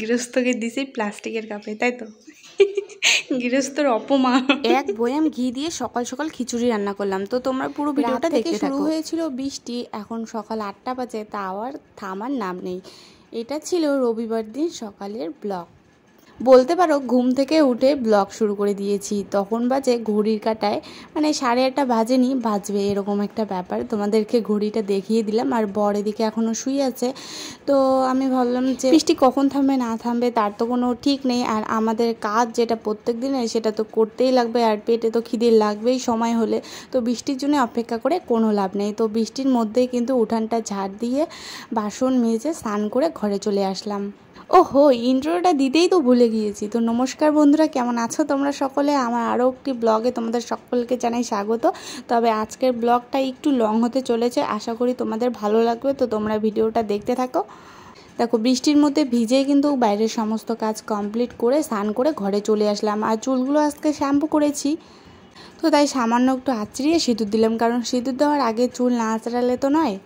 গৃহস্থকে দিছি প্লাস্টিকের কাপে, তাই তো? গৃহস্থর অপমান। এক বয়াম ঘি দিয়ে সকাল সকাল খিচুড়ি রান্না করলাম, তো তোমরা পুরো ভিডিওটা দেখতে থাকো। শুরু হয়েছিল বৃষ্টি, এখন সকাল 8টা বাজে, তাও আর থামার নাম নেই। এটা ছিল রবিবার দিন সকালের ব্লগ বলতে পারো। ঘুম থেকে উঠে ব্লগ শুরু করে দিয়েছি, তখন বাজে ঘড়ির কাঁটায় মানে 8:30 বাজেনি, বাজবে এরকম একটা ব্যাপার। তোমাদেরকে ঘড়িটা দেখিয়ে দিলাম। আর বর এদিকে এখনও শুয়ে আছে, তো আমি ভাবলাম যে বৃষ্টি কখন থামবে না থামবে তার তো কোনো ঠিক নেই। আর আমাদের কাজ যেটা প্রত্যেক দিনের সেটা তো করতেই লাগবে, আর পেটে তো খিদে লাগবেই সময় হলে। তো বৃষ্টির জন্য অপেক্ষা করে কোনো লাভ নেই। তো বৃষ্টির মধ্যেই কিন্তু উঠানটা ঝাড় দিয়ে বাসন মেজে স্নান করে ঘরে চলে আসলাম। ওহো, ইন্ট্রোটা দিতেই তো ভুলে গিয়েছি। তো নমস্কার বন্ধুরা, কেমন আছো তোমরা সকলে? আমার আরও একটি ব্লগে তোমাদের সকলকে জানাই স্বাগত। তবে আজকের ব্লগটা একটু লং হতে চলেছে, আশা করি তোমাদের ভালো লাগবে। তো তোমরা ভিডিওটা দেখতে থাকো। দেখো, বৃষ্টির মধ্যে ভিজেই কিন্তু বাইরের সমস্ত কাজ কমপ্লিট করে স্নান করে ঘরে চলে আসলাম। আর চুলগুলো আজকে শ্যাম্পু করেছি, তো তাই সামান্য একটু আঁচড়িয়ে সিঁদুর দিলাম, কারণ সিঁদুর দেওয়ার আগে চুল না আঁচড়ালে তো নয়।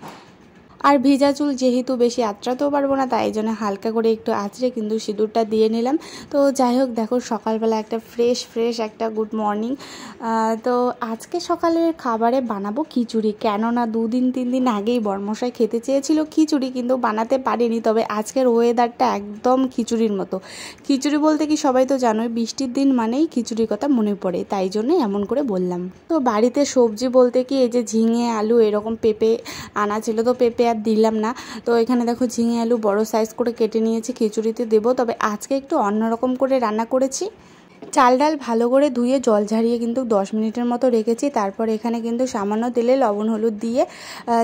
আর ভিজা চুল যেহেতু বেশি আঁচড়াতেও পারবো না, তাই জন্য হালকা করে একটু আঁচড়ে কিন্তু সিঁদুরটা দিয়ে নিলাম। তো যাই হোক, দেখো সকালবেলা একটা ফ্রেশ একটা গুড মর্নিং। তো আজকে সকালের খাবারে বানাবো খিচুড়ি, কেননা 2-3 দিন আগেই বরমশাই খেতে চেয়েছিল খিচুড়ি, কিন্তু বানাতে পারিনি। তবে আজকের ওয়েদারটা একদম খিচুড়ির মতো। খিচুড়ি বলতে কি সবাই তো জানোই, বৃষ্টির দিন মানেই খিচুড়ির কথা মনে পড়ে, তাই জন্য এমন করে বললাম। তো বাড়িতে সবজি বলতে কি এই যে ঝিঙে আলু এরকম পেঁপে আনা ছিল, তো পেঁপে আর দিলাম না। তো এখানে দেখো ঝিঙে আলু বড় সাইজ করে কেটে নিয়েছি, খিচুড়িতে দেবো। তবে আজকে একটু অন্যরকম করে রান্না করেছি। চাল ডাল ভালো করে ধুয়ে জল ঝারিয়ে কিন্তু 10 মিনিটের মতো রেখেছি। তারপর এখানে কিন্তু সামান্য তেলে লবণ হলুদ দিয়ে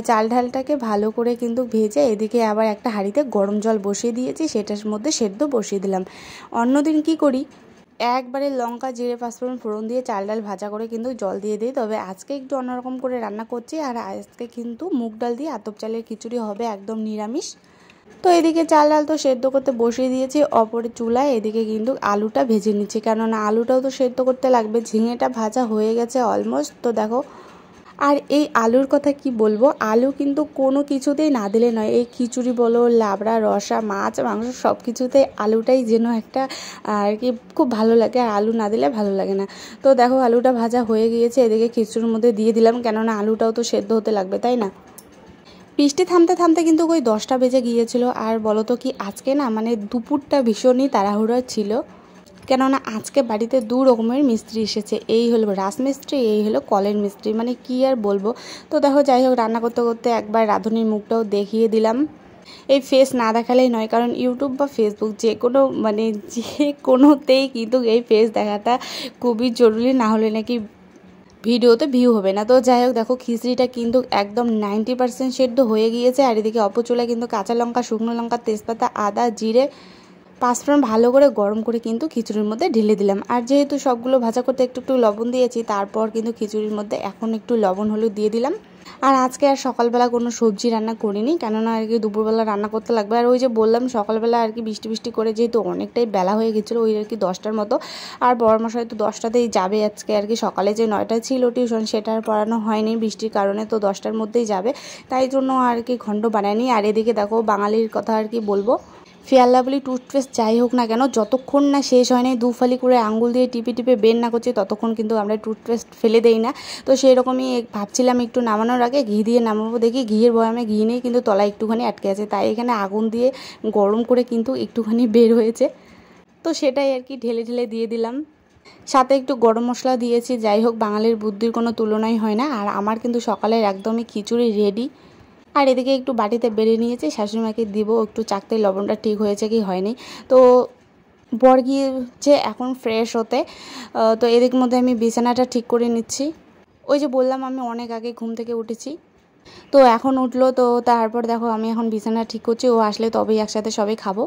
চাল ডালটাকে ভালো করে কিন্তু ভেজে এদিকে আবার একটা হাঁড়িতে গরম জল বসিয়ে দিয়েছি, সেটার মধ্যে সেদ্ধ বসিয়ে দিলাম। অন্যদিন কি করি, একবারে লঙ্কা জিরে পাঁচফোড়ন ফোড়ন দিয়ে চাল ডাল ভাজা করে কিন্তু জল দিয়ে দিই। তবে আজকে একটু অন্যরকম করে রান্না করছি। আর আজকে কিন্তু মুগ ডাল দিয়ে আতপ চালের খিচুড়ি হবে, একদম নিরামিষ। তো এদিকে চাল ডাল তো সেদ্ধ করতে বসিয়ে দিয়েছি, অপরে চুলায় এদিকে কিন্তু আলুটা ভেজে নিচ্ছি, কেননা আলুটাও তো সেদ্ধ করতে লাগবে। ঝিঙেটা ভাজা হয়ে গেছে অলমোস্ট, তো দেখো। আর এই আলুর কথা কি বলবো, আলু কিন্তু কোনো কিছুতেই না দিলে নয়। এই খিচুড়ি বলো, লাবড়া রসা, মাছ মাংস সব কিছুতে আলুটাই যেন একটা আর কি খুব ভালো লাগে, আর আলু না দিলে ভালো লাগে না। তো দেখো আলুটা ভাজা হয়ে গিয়েছে, এদিকে খিচুড়ির মধ্যে দিয়ে দিলাম, কেননা আলুটাও তো সেদ্ধ হতে লাগবে, তাই না? বৃষ্টি থামতে থামতে কিন্তু ওই 10টা বেজে গিয়েছিল। আর বলো তো কি, আজকে না মানে দুপুরটা ভীষণই তাড়াহুড়ো ছিল, কেননা আজকে বাড়িতে 2 রকমের মিস্ত্রি এসেছে। এই হলো রাজমিস্ত্রি, এই হলো কলের মিস্ত্রি, মানে কি আর বলবো। তো দেখো যাই হোক, রান্না করতে করতে একবার রাঁধুনির মুখটাও দেখিয়ে দিলাম। এই ফেস না দেখালেই নয়, কারণ ইউটিউব বা ফেসবুক যে কোনোতেই কিন্তু এই ফেস দেখাটা খুবই জরুরি, না হলে নাকি ভিডিওতে ভিউ হবে না। তো যাই হোক, দেখো খিচড়িটা কিন্তু একদম 90% সেদ্ধ হয়ে গিয়েছে। আর এদিকে অপচুলায় কিন্তু কাঁচা লঙ্কা, শুকনো লঙ্কা, তেজপাতা, আদা, জিরে, পাঁচফোড়ন ভালো করে গরম করে কিন্তু খিচুড়ির মধ্যে ঢেলে দিলাম। আর যেহেতু সবগুলো ভাজা করতে একটু লবণ দিয়েছি, তারপর কিন্তু খিচুড়ির মধ্যে এখন একটু লবণ হলুদ দিয়ে দিলাম। আর আজকে আর সকালবেলা কোনো সবজি রান্না করিনি, কেননা আর কি দুপুরবেলা রান্না করতে লাগবে। আর ওই যে বললাম সকালবেলা আর কি বৃষ্টি করে যেহেতু অনেকটাই বেলা হয়ে গেছিলো, ওই আর কি 10টার মতো। আর বড়মশাই তো 10টাতেই যাবে আজকে, আর কি সকালে যে 9টায় ছিল টিউশন সেটা আর পড়ানো হয়নি বৃষ্টির কারণে, তো 10টার মধ্যেই যাবে, তাই জন্য আর কি ঘন্ট বানায়নি। আর এদিকে দেখো বাঙালির কথা আর কি বলবো, ফেয়ার লাভলি টুথপেস্ট যাই হোক না কেন, যতক্ষণ না শেষ হয় নাই 2 ফালি করে আঙ্গুল দিয়ে টিপে বের না করছি, ততক্ষণ কিন্তু আমরা টুথপেস্ট ফেলে দেই না। তো সেই রকমই ভাবছিলাম একটু নামানোর আগে ঘি দিয়ে নামাবো, দেখি ঘিয়ের বয়ামে ঘি নেই, কিন্তু তলায় একটুখানি আটকে আছে, তাই এখানে আগুন দিয়ে গরম করে কিন্তু একটুখানি বের হয়েছে, তো সেটাই আর কি ঢেলে দিয়ে দিলাম। সাথে একটু গরম মশলা দিয়েছি। যাই হোক, বাঙালির বুদ্ধির কোনো তুলনাই হয় না। আর আমার কিন্তু সকালের একদমই খিচুড়ি রেডি। আর এদিকে একটু বাটিতে বেড়ে নিয়েছি, শাশুড়িমাকে দিব একটু চাকতে লবণটা ঠিক হয়েছে কি হয়নি। তো বর গিয়েছে এখন ফ্রেশ হতে, তো এদিক মধ্যে আমি বিছানাটা ঠিক করে নিচ্ছি। ওই যে বললাম আমি অনেক আগে ঘুম থেকে উঠেছি, তো এখন উঠলো। তো তারপর দেখো আমি এখন বিছানা ঠিক করছি, ও আসলে তবেই একসাথে সবাই খাবো।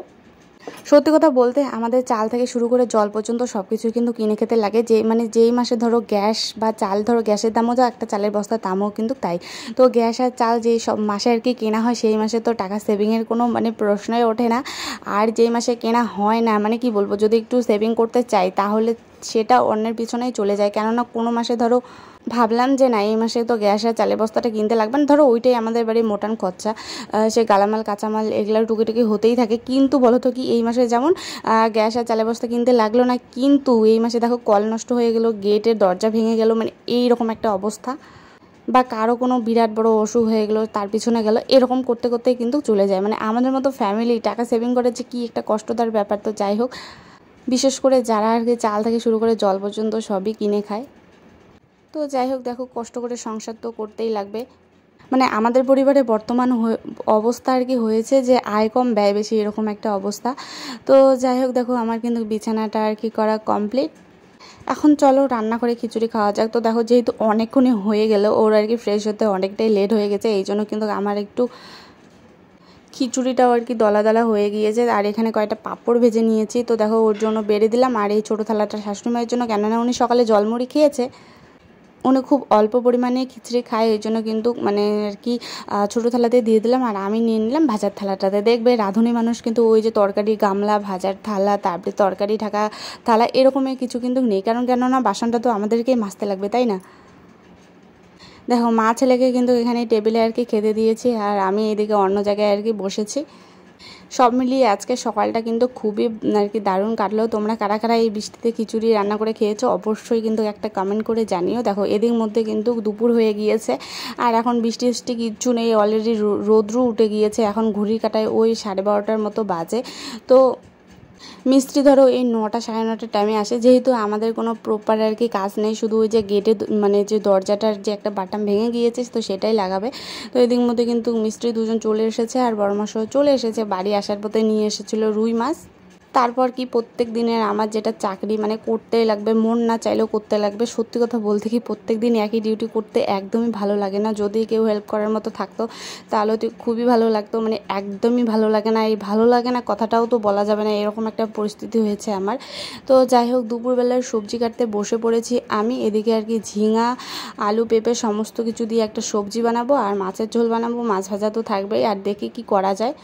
সত্যি কথা বলতে আমাদের চাল থেকে শুরু করে জল পর্যন্ত সব কিছুই কিন্তু কিনে খেতে লাগে। যেই মাসে ধরো গ্যাস বা চাল, ধরো গ্যাসের দামও যা, একটা চালের বস্তার দামও কিন্তু তাই। তো গ্যাস আর চাল যেই সব মাসে আর কি কেনা হয়, সেই মাসে তো টাকা সেভিংয়ের কোনো প্রশ্নই ওঠে না। আর যেই মাসে কেনা হয় না, কি বলবো, যদি একটু সেভিং করতে চাই তাহলে সেটা অন্যের পিছনেই চলে যায়, কেননা কোনো মাসে ধরো ভাবলাম যে না এই মাসে তো গ্যাস আর চালের বস্তাটা কিনতে লাগবে না, ধরো ওইটাই আমাদের বাড়ির মোটান খরচা, সে গালামাল কাঁচামাল এগুলো টুকিটুকি হতেই থাকে। কিন্তু বলো তো কি এই মাসে যেমন গ্যাস আর চালের বস্তা কিনতে লাগলো না, কিন্তু এই মাসে দেখো কল নষ্ট হয়ে গেলো, গেটের দরজা ভেঙে গেল, মানে এইরকম একটা অবস্থা, বা কারো কোনো বিরাট বড় অসুখ হয়ে গেলো তার পিছনে গেল, এরকম করতে করতেই কিন্তু চলে যায়। মানে আমাদের মতো ফ্যামিলি টাকা সেভিং করে যে কী একটা কষ্টদার ব্যাপার। তো যাই হোক, বিশেষ করে যারা আর কি চাল থেকে শুরু করে জল পর্যন্ত সবই কিনে খায়। তো যাই হোক, দেখো কষ্ট করে সংসার তো করতেই লাগবে। মানে আমাদের পরিবারে বর্তমান অবস্থা আর কি হয়েছে যে আয় কম ব্যয় বেশি, এরকম একটা অবস্থা। তো যাই হোক, দেখো আমার কিন্তু বিছানাটা আর কি করা কমপ্লিট। এখন চলো রান্না করে খিচুড়ি খাওয়া যাক। তো দেখো যেহেতু অনেকক্ষণই হয়ে গেল, ওর আর কি ফ্রেশ হতে অনেকটাই লেট হয়ে গেছে, এই জন্য কিন্তু আমার একটু খিচুড়িটাও আর কি দলা দলা হয়ে গিয়েছে। আর এখানে কয়েকটা পাঁপড় ভেজে নিয়েছি, তো দেখো ওর জন্য বেড়ে দিলাম। আর এই ছোটো থালাটা শাশুড়ি মায়ের জন্য, কেননা উনি সকালে জলমুড়ি খেয়েছে, উনি খুব অল্প পরিমাণে খিচড়ি খায়, ওই জন্য কিন্তু মানে আর কি ছোটো থালাতে দিয়ে দিলাম। আর আমি নিয়ে নিলাম ভাজার থালাটাতে। দেখবে রাঁধুনি মানুষ কিন্তু ওই যে তরকারি গামলা, ভাজার থালা, তারপরে তরকারি ঢাকা থালা, এরকমের কিছু কিন্তু নেই, কেননা বাসনটা তো আমাদেরকেই মাজতে লাগবে, তাই না? দেখো মা ছেলেকে কিন্তু এখানে টেবিলে আর কি খেতে দিয়েছি, আর আমি এদিকে অন্য জায়গায় আর কি বসেছি। সব মিলিয়ে আজকে সকালটা কিন্তু খুবই আর কি দারুণ কাটলো। তোমরা কারা কারা এই বৃষ্টিতে খিচুড়ি রান্না করে খেয়েছো অবশ্যই কিন্তু একটা কমেন্ট করে জানিও। দেখো এদিক মধ্যে কিন্তু দুপুর হয়ে গিয়েছে, আর এখন বৃষ্টি কিচ্ছু নেই, অলরেডি রোদ্রু উঠে গিয়েছে। এখন ঘড়ির কাঁটায় ওই 12:30 মতো বাজে। তো মিস্ত্রি ধরো এই 9টা 9:30 টাইমে আসে, যেহেতু আমাদের কোনো প্রপার আর কি কাজ নেই, শুধু ওই যে গেটে মানে যে দরজাটার যে একটা বাটাম ভেঙে গিয়েছে তো সেটাই লাগাবে। তো এদিক মধ্যে কিন্তু মিস্ত্রি দুজন চলে এসেছে, আর বড়মাসও চলে এসেছে। বাড়ি আসার পথে নিয়ে এসেছিলো রুই মাছ। তারপর কি প্রত্যেক দিনের আমার যেটা চাকরি, মানে করতেই লাগবে, মন না চাইলেও করতে লাগবে। সত্যি কথা বলতে কি প্রত্যেক দিন একই ডিউটি করতে একদমই ভালো লাগে না। যদি কেউ হেল্প করার মতো থাকতো তাহলে তো খুবই ভালো লাগতো, মানে একদমই ভালো লাগে না। এই ভালো লাগে না কথাটাও তো বলা যাবে না, এরকম একটা পরিস্থিতি হয়েছে আমার। তো যাই হোক, দুপুরবেলার সবজি কাটতে বসে পড়েছি আমি। এদিকে আর কি ঝিঙা, আলু, পেঁপে সমস্ত কিছু দিয়ে একটা সবজি বানাবো, আর মাছের ঝোল বানাবো, মাছ ভাজা তো থাকবেই। আর দেখি কি করা যায়।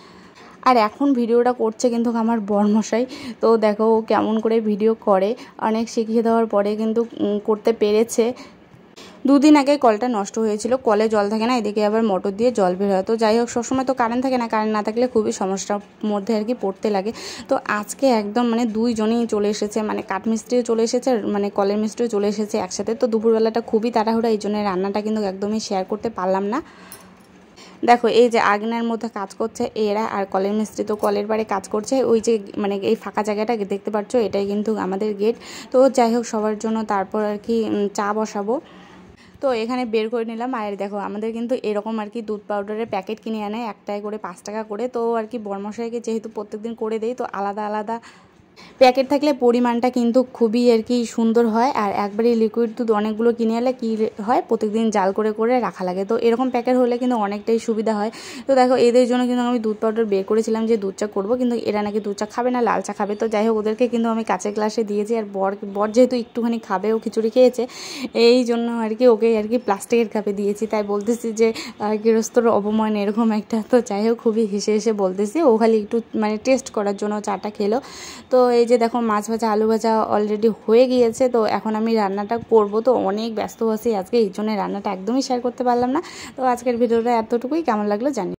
আর এখন ভিডিওটা করছে কিন্তু আমার বরমশাই। তো দেখো ও কেমন করে ভিডিও করে, অনেক শিখিয়ে দেওয়ার পরে কিন্তু করতে পেরেছে। 2 দিন আগে কলটা নষ্ট হয়েছিল, কলে জল থাকে না, এদিকে আবার মোটর দিয়ে জল বের হয়। তো যাই হোক, সবসময় তো কারেন্ট থাকে না, কারেন্ট না থাকলে খুবই সমস্যার মধ্যে আর কি পড়তে লাগে। তো আজকে একদম মানে 2 জনেই চলে এসেছে, মানে কাঠমিস্ত্রিও চলে এসেছে, মানে কলের মিস্ত্রিও চলে এসেছে একসাথে। তো দুপুরবেলাটা খুবই তাড়াহুড়া, এই জন্য রান্নাটা কিন্তু একদমই শেয়ার করতে পারলাম না। দেখো এই যে আগ্নের মধ্যে কাজ করছে এরা, আর কলের মিস্ত্রি তো কলের বাড়ি কাজ করছে। ওই যে মানে এই ফাঁকা জায়গাটা দেখতে পাচ্ছ, এটাই কিন্তু আমাদের গেট। তো যাই হোক, সবার জন্য তারপর আর কি চা বসাবো। তো এখানে বের করে নিলাম। আর দেখো আমাদের কিন্তু এরকম আর কি দুধ পাউডারের প্যাকেট কিনে আনে, একটাই করে 5 টাকা করে। তো আর কি বরমশাইকে যেহেতু প্রত্যেকদিন করে দেই, তো আলাদা আলাদা প্যাকেট থাকলে পরিমাণটা কিন্তু খুবই আর কি সুন্দর হয়। আর একবারে লিকুইড দুধ অনেকগুলো কিনে এলে কী হয়, প্রত্যেকদিন জাল করে করে রাখা লাগে। তো এরকম প্যাকেট হলে কিন্তু অনেকটাই সুবিধা হয়। তো দেখো এদের জন্য কিন্তু আমি দুধ পাউডার বের করেছিলাম যে দুধ চা করবো, কিন্তু এরা নাকি দুধ চা খাবে না, লাল চা খাবে। তো যাই হোক, ওদেরকে কিন্তু আমি কাঁচের গ্লাসে দিয়েছি। আর বর যেহেতু একটুখানি খাবে, ও খিচুড়ি খেয়েছে, এই জন্য আর কি ওকে আর কি প্লাস্টিকের কাপে দিয়েছি। তাই বলতেছি যে গৃহস্থর অপমান এরকম একটা। তো যাই হোক, খুবই হেসে হেসে বলতেছি, ও খালি একটু মানে টেস্ট করার জন্য চাটা খেলো। তো এই যে দেখো মাছ ভাজা, আলু ভাজা অলরেডি হয়ে গিয়েছে। তো এখন আমি রান্নাটা করব, তো অনেক ব্যস্ত আছি আজকে, এই জন্য রান্নাটা একদমই শেয়ার করতে পারলাম না। তো আজকের ভিডিওটা এতটুকুই, কেমন লাগলো জানি।